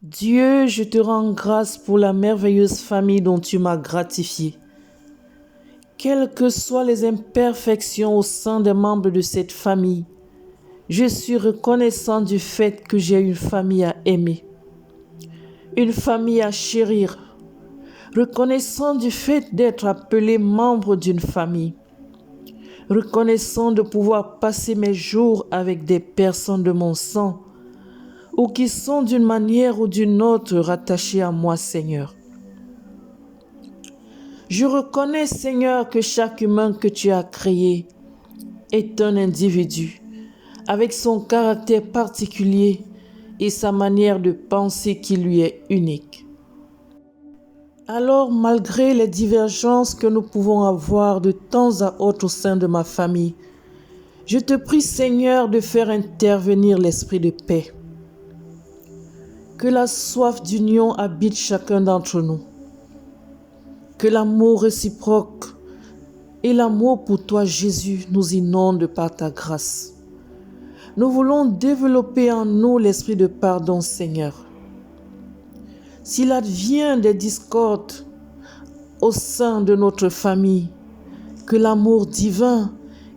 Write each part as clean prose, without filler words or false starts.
Dieu, je te rends grâce pour la merveilleuse famille dont tu m'as gratifié. Quelles que soient les imperfections au sein des membres de cette famille, je suis reconnaissant du fait que j'ai une famille à aimer, une famille à chérir, reconnaissant du fait d'être appelé membre d'une famille, reconnaissant de pouvoir passer mes jours avec des personnes de mon sang ou qui sont d'une manière ou d'une autre rattachées à moi, Seigneur. Je reconnais, Seigneur, que chaque humain que tu as créé est un individu avec son caractère particulier et sa manière de penser qui lui est unique. Alors, malgré les divergences que nous pouvons avoir de temps à autre au sein de ma famille, je te prie, Seigneur, de faire intervenir l'esprit de paix. Que la soif d'union habite chacun d'entre nous. Que l'amour réciproque et l'amour pour toi, Jésus, nous inonde par ta grâce. Nous voulons développer en nous l'esprit de pardon, Seigneur. S'il advient des discordes au sein de notre famille, que l'amour divin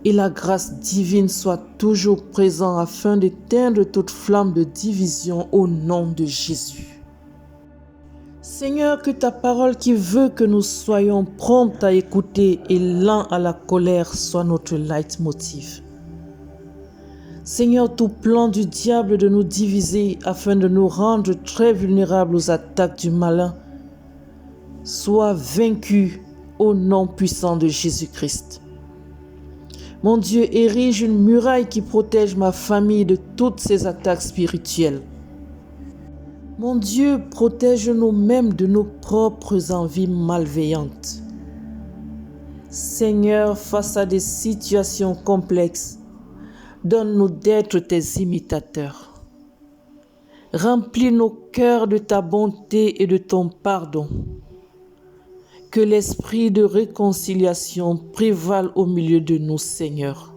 et la grâce divine soient toujours présents afin d'éteindre toute flamme de division au nom de Jésus. Seigneur, que ta parole qui veut que nous soyons prompts à écouter et lents à la colère soit notre leitmotiv. Seigneur, tout plan du diable de nous diviser afin de nous rendre très vulnérables aux attaques du malin soit vaincu au nom puissant de Jésus-Christ. Mon Dieu, érige une muraille qui protège ma famille de toutes ces attaques spirituelles. Mon Dieu, protège-nous même de nos propres envies malveillantes. Seigneur, face à des situations complexes, donne-nous d'être tes imitateurs. Remplis nos cœurs de ta bonté et de ton pardon. Que l'esprit de réconciliation prévale au milieu de nous, Seigneur.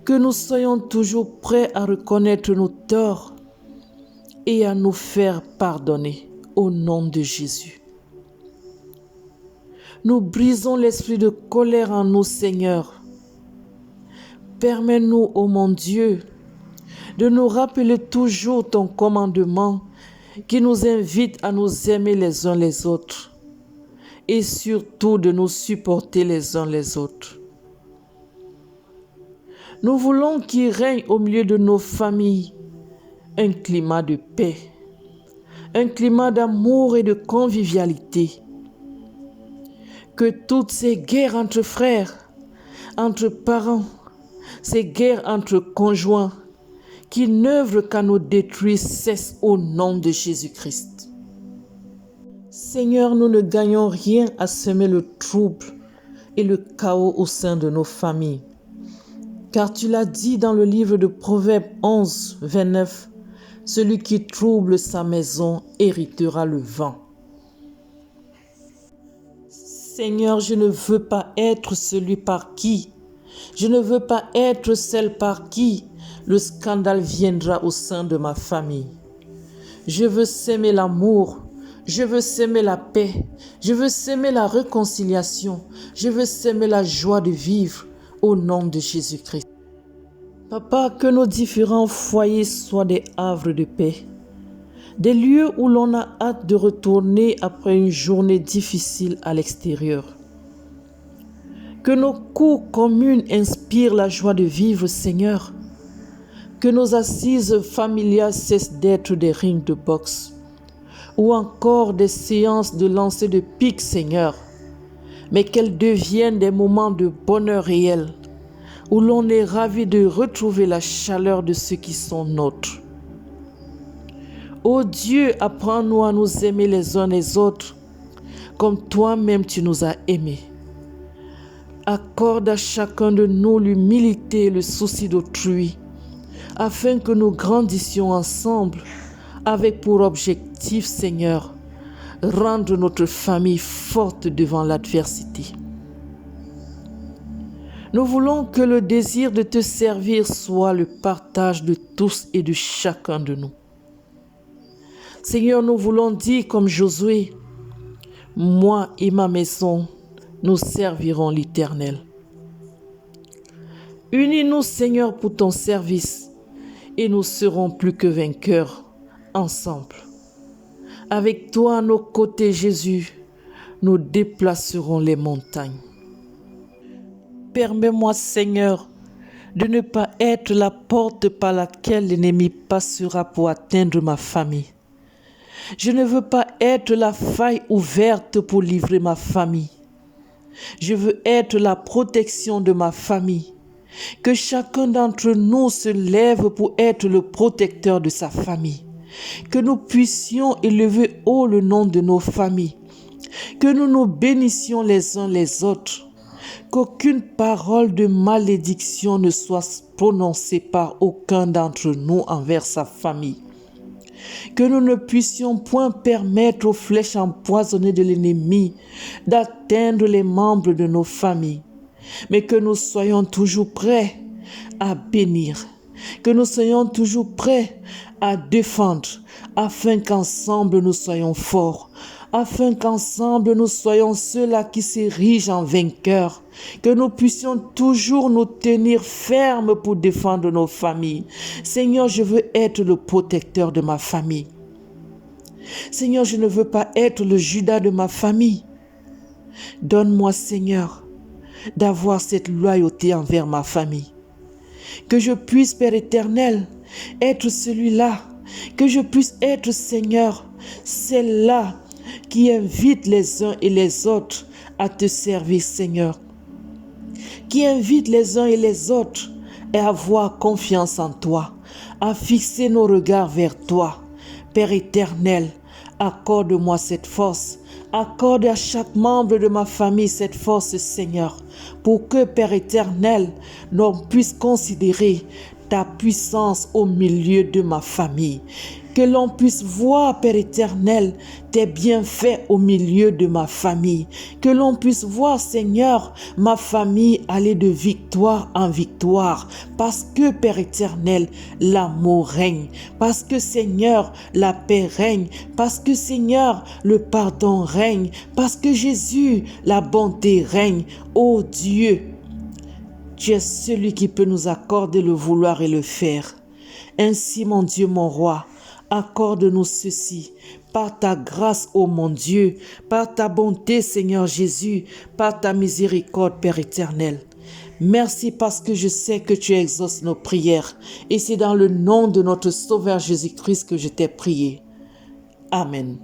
Que nous soyons toujours prêts à reconnaître nos torts et à nous faire pardonner au nom de Jésus. Nous brisons l'esprit de colère en nous, Seigneur. Permets-nous, ô mon Dieu, de nous rappeler toujours ton commandement qui nous invite à nous aimer les uns les autres et surtout de nous supporter les uns les autres. Nous voulons qu'il règne au milieu de nos familles un climat de paix, un climat d'amour et de convivialité. Que toutes ces guerres entre frères, entre parents, ces guerres entre conjoints qui n'œuvrent qu'à nous détruire cessent au nom de Jésus-Christ. Seigneur, nous ne gagnons rien à semer le trouble et le chaos au sein de nos familles. Car tu l'as dit dans le livre de Proverbes 11, 29, « Celui qui trouble sa maison héritera le vent. » Seigneur, je ne veux pas être celui par qui, je ne veux pas être celle par qui le scandale viendra au sein de ma famille. Je veux s'aimer l'amour, je veux s'aimer la paix, je veux s'aimer la réconciliation, je veux s'aimer la joie de vivre au nom de Jésus-Christ. Papa, que nos différents foyers soient des havres de paix, des lieux où l'on a hâte de retourner après une journée difficile à l'extérieur. Que nos cours communes inspirent la joie de vivre, Seigneur. Que nos assises familiales cessent d'être des rings de boxe ou encore des séances de lancer de pique, Seigneur, mais qu'elles deviennent des moments de bonheur réel où l'on est ravi de retrouver la chaleur de ceux qui sont nôtres. Ô Dieu, apprends-nous à nous aimer les uns les autres comme toi-même tu nous as aimés. Accorde à chacun de nous l'humilité et le souci d'autrui, afin que nous grandissions ensemble avec pour objectif, Seigneur, rendre notre famille forte devant l'adversité. Nous voulons que le désir de te servir soit le partage de tous et de chacun de nous. Seigneur, nous voulons dire comme Josué, moi et ma maison, nous servirons l'Éternel. Unis-nous, Seigneur, pour ton service et nous serons plus que vainqueurs ensemble. Avec toi à nos côtés, Jésus, nous déplacerons les montagnes. Permets-moi, Seigneur, de ne pas être la porte par laquelle l'ennemi passera pour atteindre ma famille. Je ne veux pas être la faille ouverte pour livrer ma famille. Je veux être la protection de ma famille. Que chacun d'entre nous se lève pour être le protecteur de sa famille. Que nous puissions élever haut le nom de nos familles. Que nous nous bénissions les uns les autres. Qu'aucune parole de malédiction ne soit prononcée par aucun d'entre nous envers sa famille. Que nous ne puissions point permettre aux flèches empoisonnées de l'ennemi d'atteindre les membres de nos familles, mais que nous soyons toujours prêts à bénir, que nous soyons toujours prêts à défendre, afin qu'ensemble nous soyons forts, afin qu'ensemble nous soyons ceux-là qui s'érigent en vainqueurs, que nous puissions toujours nous tenir fermes pour défendre nos familles. Seigneur, je veux être le protecteur de ma famille. Seigneur, je ne veux pas être le Judas de ma famille. Donne-moi, Seigneur, d'avoir cette loyauté envers ma famille. Que je puisse, Père éternel, être celui-là, que je puisse être, Seigneur, celle-là qui invite les uns et les autres à te servir, Seigneur. Qui invite les uns et les autres à avoir confiance en toi, à fixer nos regards vers toi. Père éternel, accorde-moi cette force. Accorde à chaque membre de ma famille cette force, Seigneur, pour que, Père éternel, l'on puisse considérer ta puissance au milieu de ma famille. Que l'on puisse voir, Père éternel, tes bienfaits au milieu de ma famille. Que l'on puisse voir, Seigneur, ma famille aller de victoire en victoire. Parce que, Père éternel, l'amour règne. Parce que, Seigneur, la paix règne. Parce que, Seigneur, le pardon règne. Parce que, Jésus, la bonté règne. Ô Dieu, tu es celui qui peut nous accorder le vouloir et le faire. Ainsi, mon Dieu, mon roi, accorde-nous ceci, par ta grâce, ô mon Dieu, par ta bonté, Seigneur Jésus, par ta miséricorde, Père éternel. Merci parce que je sais que tu exauces nos prières, et c'est dans le nom de notre Sauveur Jésus-Christ que je t'ai prié. Amen.